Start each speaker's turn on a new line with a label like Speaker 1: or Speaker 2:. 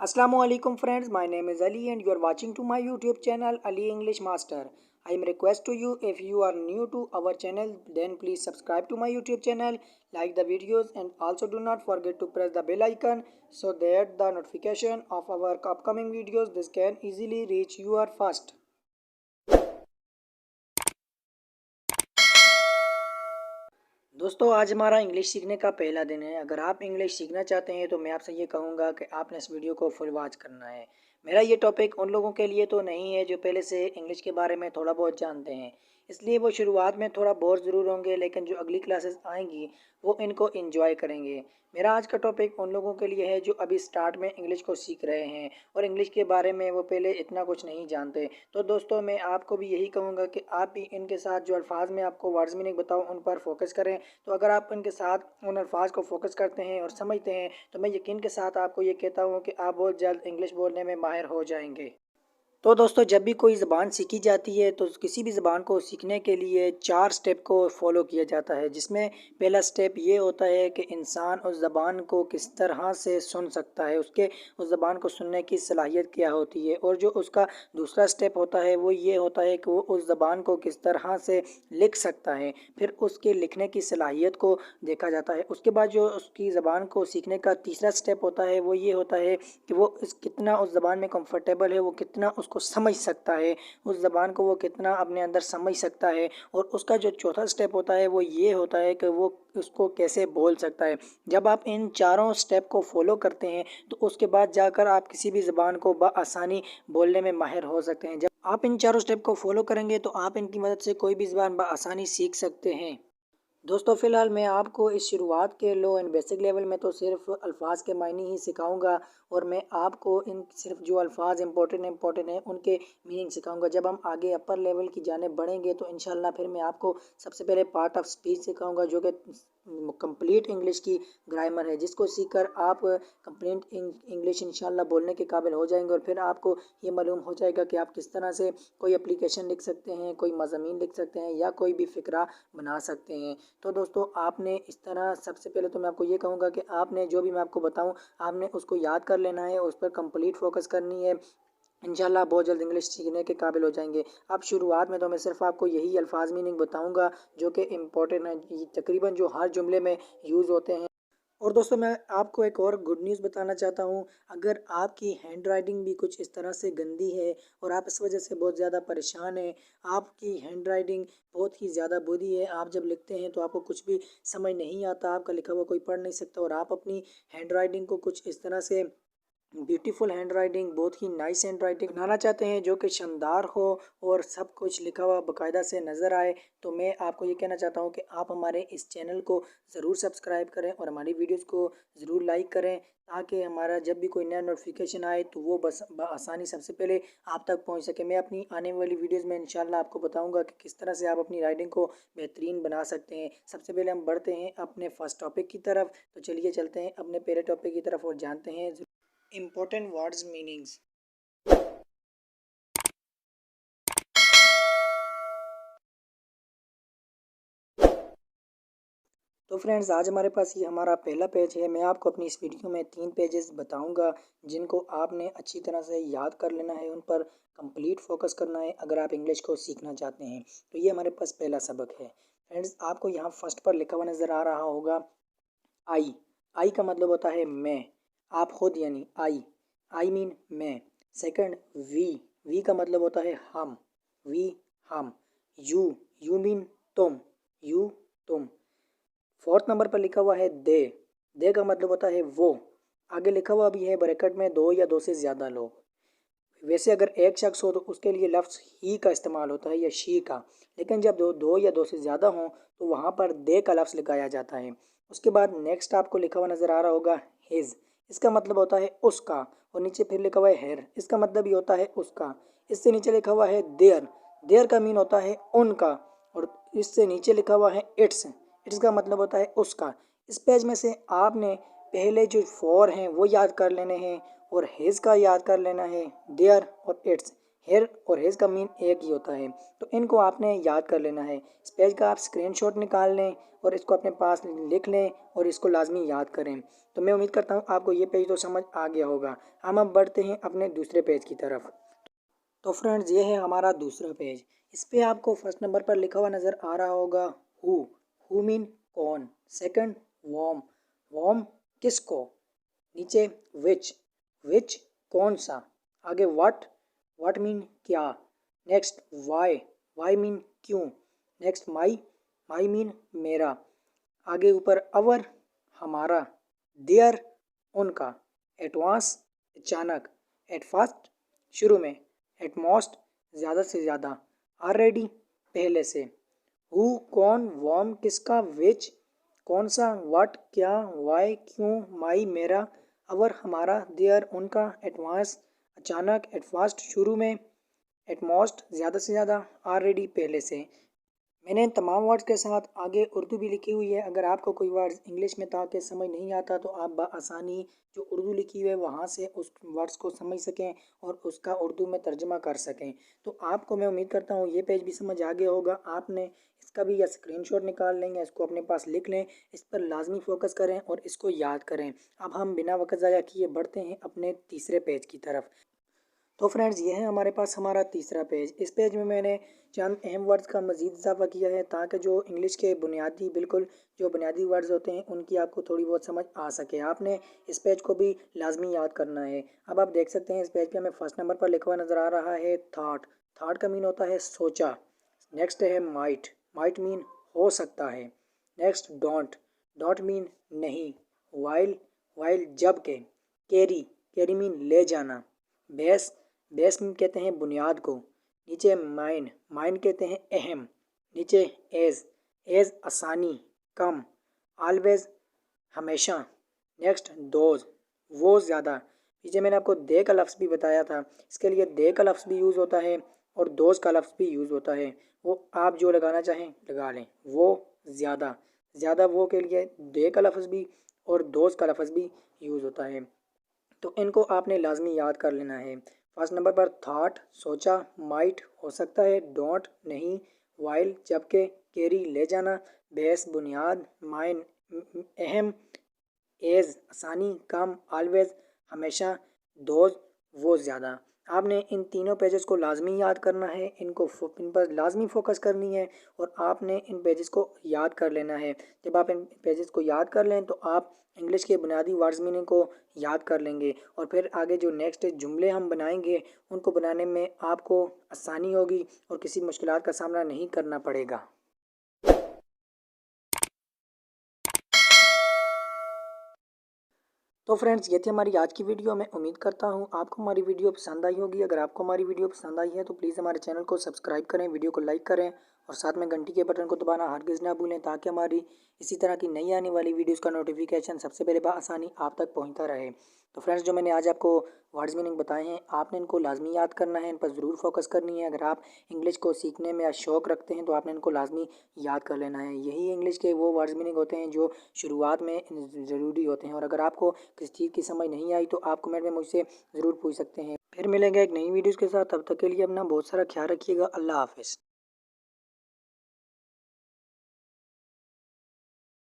Speaker 1: Assalamualaikum friends, my name is Ali and you are watching to my YouTube channel Ali English Master. I am request to you, if you are new to our channel, then please subscribe to my YouTube channel, like the videos and also do not forget to press the bell icon so that the notification of our upcoming videos this can easily reach you first. दोस्तों आज हमारा English सीखने का पहला दिन है। अगर आप इंग्लिश सीखना चाहते हैं तो मैं आपसे ये कहूँगा कि आपने इस वीडियो को फुल वॉच करना है। मेरा ये टॉपिक उन लोगों के लिए तो नहीं है जो पहले से इंग्लिश के बारे में थोड़ा बहुत जानते हैं, इसलिए वो शुरुआत में थोड़ा बोर ज़रूर होंगे, लेकिन जो अगली क्लासेस आएंगी वो इनको एंजॉय करेंगे। मेरा आज का टॉपिक उन लोगों के लिए है जो अभी स्टार्ट में इंग्लिश को सीख रहे हैं और इंग्लिश के बारे में वो पहले इतना कुछ नहीं जानते। तो दोस्तों मैं आपको भी यही कहूँगा कि आप भी इनके साथ जो अल्फाज में आपको वर्ड्स मीनिंग बताऊँ उन पर फोकस करें। तो अगर आप इनके साथ उन अल्फाज को फोकस करते हैं और समझते हैं तो मैं यकीन के साथ आपको ये कहता हूँ कि आप बहुत जल्द इंग्लिश बोलने में माहिर हो जाएंगे। तो दोस्तों जब भी कोई ज़बान सीखी जाती है तो किसी भी ज़बान को सीखने के लिए 4 स्टेप को फॉलो किया जाता है, जिसमें पहला स्टेप ये होता है कि इंसान उस ज़बान को किस तरह से सुन सकता है, उसके उस ज़बान को सुनने की सलाहियत क्या होती है। और जो उसका दूसरा स्टेप होता है वो ये होता है कि वो उस ज़बान को किस तरह से लिख सकता है, फिर उसके लिखने की सलाहियत को देखा जाता है। उसके बाद जो उसकी ज़बान को सीखने का तीसरा स्टेप होता है वो ये होता है कि वो कितना उस ज़बान में कंफर्टेबल है, वो कितना उसको समझ सकता है, उस ज़बान को वो कितना अपने अंदर समझ सकता है। और उसका जो चौथा स्टेप होता है वो ये होता है कि वो उसको कैसे बोल सकता है। जब आप इन चारों स्टेप को फॉलो करते हैं तो उसके बाद जाकर आप किसी भी ज़बान को बआसानी बोलने में माहिर हो सकते हैं। जब आप इन चारों स्टेप को फॉलो करेंगे तो आप इनकी मदद से कोई भी ज़बान बआसानी सीख सकते हैं। दोस्तों फ़िलहाल मैं आपको इस शुरुआत के लो एंड बेसिक लेवल में तो सिर्फ अल्फाज के मायने ही सिखाऊंगा और मैं आपको इन सिर्फ जो अल्फाज इंपॉर्टेंट हैं उनके मीनिंग सिखाऊंगा। जब हम आगे अपर लेवल की जाने बढ़ेंगे तो इंशाल्लाह फिर मैं आपको सबसे पहले पार्ट ऑफ स्पीच सिखाऊंगा जो कि कंप्लीट इंग्लिश की ग्रामर है, जिसको सीखकर आप कंप्लीट इंग्लिश इंशाल्लाह बोलने के काबिल हो जाएंगे। और फिर आपको ये मालूम हो जाएगा कि आप किस तरह से कोई एप्लीकेशन लिख सकते हैं, कोई मज़ामीन लिख सकते हैं या कोई भी फ़िक्रा बना सकते हैं। तो दोस्तों आपने इस तरह सबसे पहले तो मैं आपको ये कहूँगा कि आपने जो भी मैं आपको बताऊँ आपने उसको याद कर लेना है, उस पर कंप्लीट फोकस करनी है। इंशाल्लाह बहुत जल्द इंग्लिश सीखने के काबिल हो जाएंगे। अब शुरुआत में तो मैं सिर्फ आपको यही अल्फाज मीनिंग बताऊंगा जो कि इम्पोर्टेंट है, तकरीबन जो हर जुमले में यूज़ होते हैं। और दोस्तों मैं आपको एक और गुड न्यूज़ बताना चाहता हूँ। अगर आपकी हैंड राइटिंग भी कुछ इस तरह से गंदी है और आप इस वजह से बहुत ज़्यादा परेशान हैं, आपकी हैंड राइटिंग बहुत ही ज़्यादा बुरी है, आप जब लिखते हैं तो आपको कुछ भी समझ नहीं आता, आपका लिखा हुआ कोई पढ़ नहीं सकता और आप अपनी हैंड राइटिंग को कुछ इस तरह से ब्यूटीफुल हैंड राइटिंग, बहुत ही नाइस हैंड राइटिंग बनाना चाहते हैं जो कि शानदार हो और सब कुछ लिखा हुआ बाकायदा से नज़र आए, तो मैं आपको ये कहना चाहता हूँ कि आप हमारे इस चैनल को ज़रूर सब्सक्राइब करें और हमारी वीडियोस को ज़रूर लाइक करें, ताकि हमारा जब भी कोई नया नोटिफिकेशन आए तो वो बस आसानी सबसे पहले आप तक पहुँच सके। मैं अपनी आने वाली वीडियोज़ में इंशाल्लाह आपको बताऊँगा कि किस तरह से आप अपनी राइटिंग को बेहतरीन बना सकते हैं। सबसे पहले हम बढ़ते हैं अपने फर्स्ट टॉपिक की तरफ, तो चलिए चलते हैं अपने पहले टॉपिक की तरफ और जानते हैं important words meanings। तो फ्रेंड्स आज हमारे पास ये हमारा पहला पेज है। मैं आपको अपनी इस वीडियो में 3 पेजेस बताऊंगा जिनको आपने अच्छी तरह से याद कर लेना है, उन पर कंप्लीट फोकस करना है अगर आप इंग्लिश को सीखना चाहते हैं। तो ये हमारे पास पहला सबक है। फ्रेंड्स आपको यहाँ फर्स्ट पर लिखा हुआ नज़र आ रहा होगा आई। आई का मतलब होता है मैं, आप खुद, यानी आई मीन मैं। सेकंड वी, वी का मतलब होता है हम, वी हम। यू मीन तुम, यू तुम। फोर्थ नंबर पर लिखा हुआ है दे का मतलब होता है वो। आगे लिखा हुआ भी है ब्रैकेट में दो या दो से ज़्यादा लोग। वैसे अगर एक शख्स हो तो उसके लिए लफ्ज़ ही का इस्तेमाल होता है या शी का, लेकिन जब दो या दो से ज़्यादा हों तो वहाँ पर दे का लफ्ज़ लगाया जाता है। उसके बाद नेक्स्ट आपको लिखा हुआ नज़र आ रहा होगा हिज। इसका मतलब होता है उसका, और नीचे फिर लिखा हुआ है हेर, इसका मतलब भी होता है उसका। इससे नीचे लिखा हुआ है देयर का मीन होता है उनका, और इससे नीचे लिखा हुआ है इट्स का मतलब होता है उसका। इस पेज में से आपने पहले जो फोर हैं वो याद कर लेने हैं और हिज का याद कर लेना है, देयर और इट्स। हेयर और हेज़ का मीन एक ही होता है। तो इनको आपने याद कर लेना है। इस पेज का आप स्क्रीनशॉट निकाल लें और इसको अपने पास लिख लें और इसको लाजमी याद करें। तो मैं उम्मीद करता हूँ आपको ये पेज तो समझ आ गया होगा। हम अब बढ़ते हैं अपने दूसरे पेज की तरफ। तो फ्रेंड्स ये है हमारा दूसरा पेज। इस पे आपको फर्स्ट नंबर पर लिखा हुआ नज़र आ रहा होगा हु। हु मीन कौन। Second whom. वॉम किसको। नीचे विच कौन सा। आगे व्हाट मीन क्या। नेक्स्ट वाई मीन क्यों। नेक्स्ट माई मीन मेरा। आगे ऊपर अवर हमारा। देयर उनका। एटवांस अचानक। एट फर्स्ट शुरू में। एट मोस्ट ज़्यादा से ज़्यादा। ऑलरेडी पहले से। हु कौन। वॉम किसका। विच कौन सा। व्हाट क्या। वाई क्यों। माई मेरा। अवर हमारा। देयर उनका। एडवांस अचानक। एट फर्स्ट शुरू में। एट मोस्ट ज़्यादा से ज़्यादा। ऑलरेडी पहले से। मैंने इन तमाम वर्ड्स के साथ आगे उर्दू भी लिखी हुई है। अगर आपको कोई वर्ड्स इंग्लिश में ताकि समझ नहीं आता तो आप बआसानी जो उर्दू लिखी हुई है वहाँ से उस वर्ड्स को समझ सकें और उसका उर्दू में तर्जमा कर सकें। तो आपको मैं उम्मीद करता हूँ ये पेज भी समझ आ गया होगा। आपने इसका भी या स्क्रीनशॉट निकाल लें या इसको अपने पास लिख लें। इस पर लाजमी फ़ोकस करें और इसको याद करें। अब हम बिना वक्त ज़ाया किए बढ़ते हैं अपने तीसरे पेज की तरफ। तो फ्रेंड्स ये है हमारे पास हमारा तीसरा पेज। इस पेज में मैंने चंद अहम वर्ड्स का मज़ीद इजाफा किया है ताकि जो इंग्लिश के बुनियादी बिल्कुल जो बुनियादी वर्ड्स होते हैं उनकी आपको थोड़ी बहुत समझ आ सके। आपने इस पेज को भी लाजमी याद करना है। अब आप देख सकते हैं इस पेज पे हमें फर्स्ट नंबर पर लिखा हुआ नज़र आ रहा है थाट। थाट का मीन होता है सोचा। नेक्स्ट है माइट मीन हो सकता है। नेक्स्ट डोंट मीन नहीं। वाइल जब के। कैरी मीन ले जाना। बेस कहते हैं बुनियाद को। नीचे माइन कहते हैं अहम। नीचे एज आसानी कम। ऑलवेज हमेशा। नेक्स्ट दोज वो ज़्यादा। पीछे मैंने आपको दे का लफ्ज़ भी बताया था। इसके लिए दे का लफ्ज़ भी यूज़ होता है और दोज का लफ्ज़ भी यूज़ होता है। वो आप जो लगाना चाहें लगा लें। वो ज़्यादा वो के लिए दे का लफ्ज़ भी और दोज का लफ्ज़ भी यूज़ होता है। तो इनको आपने लाजमी याद कर लेना है। फर्स्ट नंबर पर थाट सोचा। माइट हो सकता है। डोंट नहीं। वाइल जबकि। कैरी ले जाना। बेस बुनियाद। माइन अहम। एज आसानी कम। ऑलवेज हमेशा। दोज वो ज़्यादा। आपने इन तीनों पेजेस को लाजमी याद करना है। इन पर लाजमी फ़ोकस करनी है और आपने इन पेजेस को याद कर लेना है। जब आप इन पेजेस को याद कर लें तो आप इंग्लिश के बुनियादी वर्ड्स मीनिंग को याद कर लेंगे और फिर आगे जो नेक्स्ट जुमले हम बनाएंगे उनको बनाने में आपको आसानी होगी और किसी मुश्किलात का सामना नहीं करना पड़ेगा। तो फ्रेंड्स ये थी हमारी आज की वीडियो। मैं उम्मीद करता हूँ आपको हमारी वीडियो पसंद आई होगी। अगर आपको हमारी वीडियो पसंद आई है तो प्लीज़ हमारे चैनल को सब्सक्राइब करें, वीडियो को लाइक करें और साथ में घंटी के बटन को दबाना हरगिज़ ना भूलें ताकि हमारी इसी तरह की नई आने वाली वीडियोज़ का नोटिफिकेशन सबसे पहले बआसानी आप तक पहुँचता रहे। तो फ्रेंड्स जो मैंने आज आपको वर्ड्स मीनिंग बताए हैं आपने इनको लाजमी याद करना है। इन पर ज़रूर फोकस करनी है। अगर आप इंग्लिश को सीखने में शौक़ रखते हैं तो आपने इनको लाजमी याद कर लेना है। यही इंग्लिश के वो वर्ड्स मीनिंग होते हैं जो शुरुआत में ज़रूरी होते हैं। और अगर आपको किसी चीज़ की समझ नहीं आई तो आप कमेंट में मुझसे ज़रूर पूछ सकते हैं। फिर मिलेंगे एक नई वीडियोज़ के साथ। तब तक के लिए अपना बहुत सारा ख्याल रखिएगा। अल्लाह हाफ़िज़।